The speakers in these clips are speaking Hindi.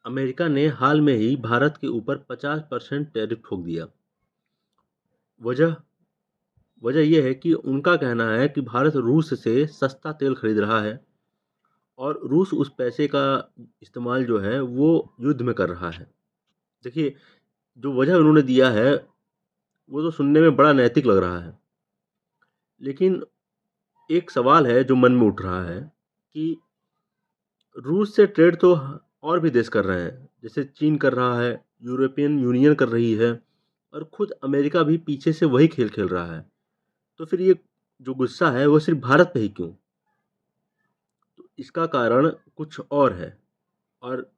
अमेरिका ने हाल में ही भारत के ऊपर 50% टैरिफ ठोक दिया। वजह वजह यह है कि उनका कहना है कि भारत रूस से सस्ता तेल खरीद रहा है और रूस उस पैसे का इस्तेमाल जो है वो युद्ध में कर रहा है। देखिए, जो वजह उन्होंने दिया है वो तो सुनने में बड़ा नैतिक लग रहा है, लेकिन एक सवाल है जो मन में उठ रहा है कि रूस से ट्रेड तो और भी देश कर रहे हैं, जैसे चीन कर रहा है, यूरोपियन यूनियन कर रही है और खुद अमेरिका भी पीछे से वही खेल खेल रहा है। तो फिर ये जो गुस्सा है वो सिर्फ भारत पे ही क्यों? तो इसका कारण कुछ और है और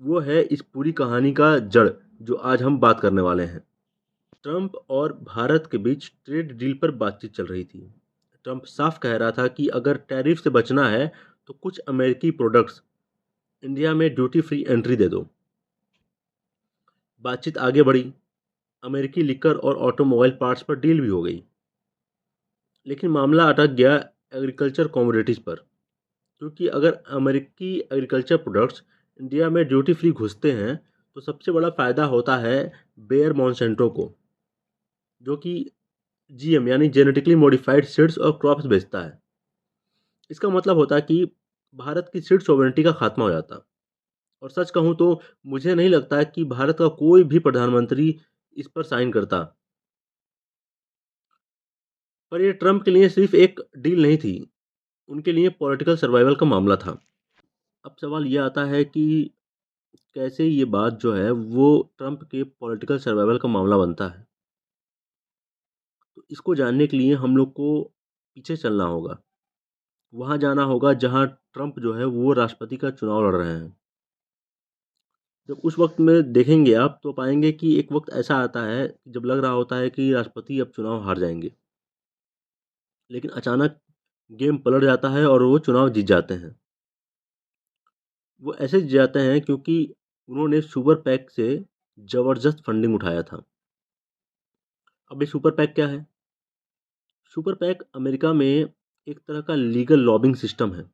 वो है इस पूरी कहानी का जड़ जो आज हम बात करने वाले हैं। ट्रंप और भारत के बीच ट्रेड डील पर बातचीत चल रही थी। ट्रंप साफ कह रहा था कि अगर टैरिफ से बचना है तो कुछ अमेरिकी प्रोडक्ट्स इंडिया में ड्यूटी फ्री एंट्री दे दो। बातचीत आगे बढ़ी, अमेरिकी लिकर और ऑटोमोबाइल पार्ट्स पर डील भी हो गई, लेकिन मामला अटक गया एग्रीकल्चर कमोडिटीज़ पर, क्योंकि अगर अमेरिकी एग्रीकल्चर प्रोडक्ट्स इंडिया में ड्यूटी फ्री घुसते हैं तो सबसे बड़ा फ़ायदा होता है बेयर मॉन्सेंटो को, जो कि जीएम यानी जेनेटिकली मॉडिफाइड सीड्स और क्रॉप्स बेचता है। इसका मतलब होता है कि भारत की सीड सॉवरेनिटी का खात्मा हो जाता। और सच कहूँ तो मुझे नहीं लगता है कि भारत का कोई भी प्रधानमंत्री इस पर साइन करता। पर ये ट्रंप के लिए सिर्फ एक डील नहीं थी, उनके लिए पॉलिटिकल सर्वाइवल का मामला था। अब सवाल ये आता है कि कैसे ये बात जो है वो ट्रंप के पॉलिटिकल सर्वाइवल का मामला बनता है। तो इसको जानने के लिए हम लोग को पीछे चलना होगा, वहाँ जाना होगा जहाँ ट्रंप जो है वो राष्ट्रपति का चुनाव लड़ रहे हैं। जब उस वक्त में देखेंगे आप तो पाएंगे कि एक वक्त ऐसा आता है जब लग रहा होता है कि राष्ट्रपति अब चुनाव हार जाएंगे, लेकिन अचानक गेम पलट जाता है और वो चुनाव जीत जाते हैं। वो ऐसे जीत जाते हैं क्योंकि उन्होंने सुपर पैक से ज़बरदस्त फंडिंग उठाया था। अब ये सुपर पैक क्या है? सुपर पैक अमेरिका में एक तरह का लीगल लॉबिंग सिस्टम है,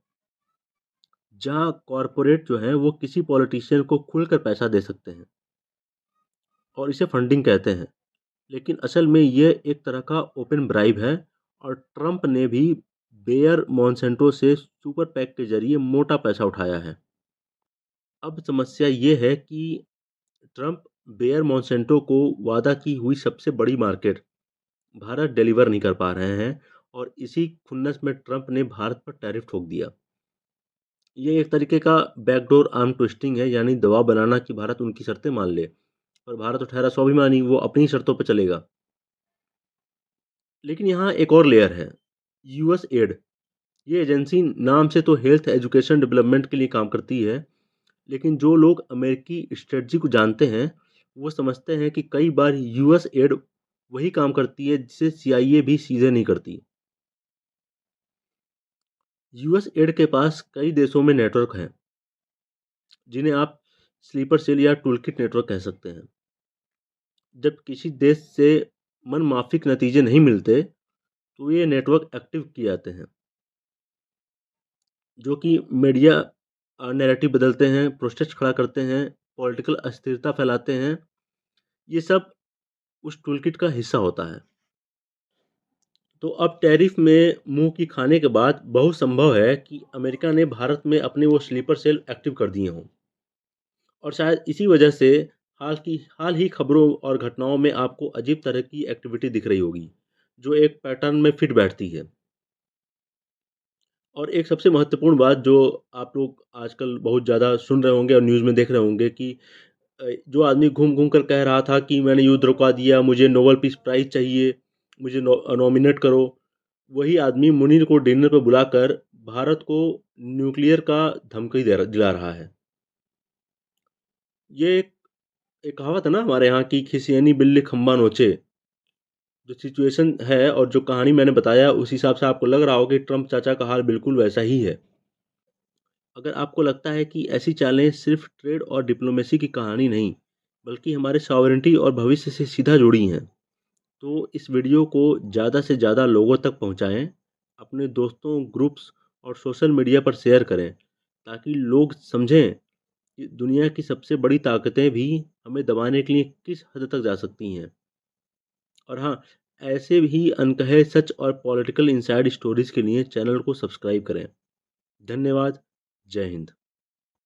जहाँ कॉरपोरेट जो है वो किसी पॉलिटिशियन को खुलकर पैसा दे सकते हैं और इसे फंडिंग कहते हैं। लेकिन असल में ये एक तरह का ओपन ब्राइब है और ट्रंप ने भी बेयर मोंसेंटो से सुपर पैक के जरिए मोटा पैसा उठाया है। अब समस्या ये है कि ट्रंप बेयर मोंसेंटो को वादा की हुई सबसे बड़ी मार्केट भारत डिलीवर नहीं कर पा रहे हैं और इसी खुन्नस में ट्रंप ने भारत पर टैरिफ ठोक दिया। ये एक तरीके का बैकडोर आर्म ट्विस्टिंग है, यानी दबाव बनाना कि भारत उनकी शर्तें मान ले। पर भारत तो ठहरा स्वाभिमानी, वो अपनी शर्तों पर चलेगा। लेकिन यहाँ एक और लेयर है, यूएस एड। ये एजेंसी नाम से तो हेल्थ एजुकेशन डेवलपमेंट के लिए काम करती है, लेकिन जो लोग अमेरिकी स्ट्रेटजी को जानते हैं वो समझते हैं कि कई बार यूएस एड वही काम करती है जिसे सीआईए भी सीधे नहीं करती। यूएस एड के पास कई देशों में नेटवर्क हैं, जिन्हें आप स्लीपर सेल या टूलकिट नेटवर्क कह सकते हैं। जब किसी देश से मनमाफिक नतीजे नहीं मिलते तो ये नेटवर्क एक्टिव किए जाते हैं, जो कि मीडिया नैरेटिव बदलते हैं, प्रोटेस्ट खड़ा करते हैं, पॉलिटिकल अस्थिरता फैलाते हैं। ये सब उस टूलकिट का हिस्सा होता है। तो अब टैरिफ में मुंह की खाने के बाद बहुत संभव है कि अमेरिका ने भारत में अपने वो स्लीपर सेल एक्टिव कर दिए हों और शायद इसी वजह से हाल ही खबरों और घटनाओं में आपको अजीब तरह की एक्टिविटी दिख रही होगी, जो एक पैटर्न में फिट बैठती है। और एक सबसे महत्वपूर्ण बात जो आप लोग आजकल बहुत ज़्यादा सुन रहे होंगे और न्यूज़ में देख रहे होंगे कि जो आदमी घूम-घूम कर कह रहा था कि मैंने युद्ध रुकवा दिया, मुझे नोबेल पीस प्राइज़ चाहिए, मुझे नॉमिनेट करो, वही आदमी मुनीर को डिनर पे बुलाकर भारत को न्यूक्लियर का धमकी दिला रहा है। ये एक कहावत है ना हमारे यहाँ की, खिसियनी बिल्ली खंबा नोचे। जो सिचुएशन है और जो कहानी मैंने बताया उस हिसाब से आपको लग रहा होगा कि ट्रंप चाचा का हाल बिल्कुल वैसा ही है। अगर आपको लगता है कि ऐसी चालें सिर्फ ट्रेड और डिप्लोमेसी की कहानी नहीं, बल्कि हमारे सॉवरेनिटी और भविष्य से सीधा जुड़ी हैं, तो इस वीडियो को ज़्यादा से ज़्यादा लोगों तक पहुंचाएं, अपने दोस्तों, ग्रुप्स और सोशल मीडिया पर शेयर करें, ताकि लोग समझें कि दुनिया की सबसे बड़ी ताकतें भी हमें दबाने के लिए किस हद तक जा सकती हैं। और हाँ, ऐसे ही अनकहे सच और पॉलिटिकल इनसाइड स्टोरीज़ के लिए चैनल को सब्सक्राइब करें। धन्यवाद। जय हिंद।